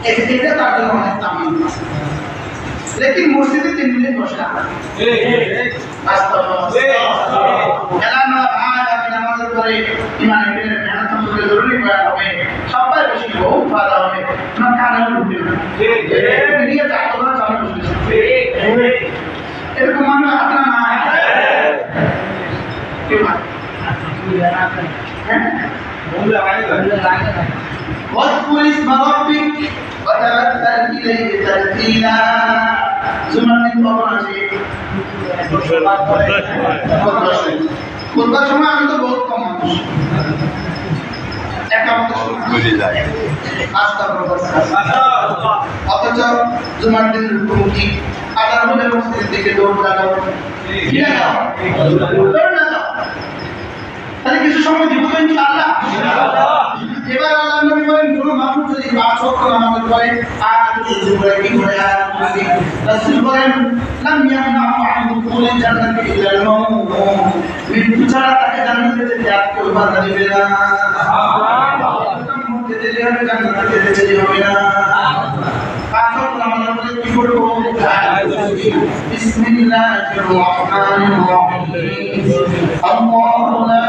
এটা তার জন্য অনেক দামি। लेकिन মসজিদে 3 মিনিট বসে না। নামাজের পরে ইমাম মেহনত করে জরুরি করা হবে, সবাই বেশি বহু ফায়দা হবে, তোমার কানে ঢুকবে না। নিয়ে চাকর করে চালু করবে। এরকম মানুষ আছে না? কেউ না। واذكر اسم ربك وتبتل إليه تبتيلا زمان কখন আছে? খুতবার সময় আমি তো বহুত কম মানুষ অথচ জুমার দিন রুকুমুখী আদার মধ্যে মসজিদের দিকে দৌড় লাগাও, তাহলে কিছু সময় দিব তো ইনশাআল্লাহ। এবার আল্লাহ নবী বলেন কোন মানুষ যদি 5 ওয়াক্ত নামাজ পড়ে আর যদি পড়ে কি করে আর রাসূল বলেন লাম ইয়ামনাহু আন দুখুল জান্নাতি ইল্লা আল-মাউত, মৃত্যু ছাড়া তাকে জান্নাতে যেতে আর কেউ বাধা দিবে না। মরতে দেরি হবে, জান্নাতে যেতে দেরি হবে না। 5 ওয়াক্ত নামাজ পড়ে কি করব? বিসমিল্লাহির রহমানির রহিম। আল্লাহু লা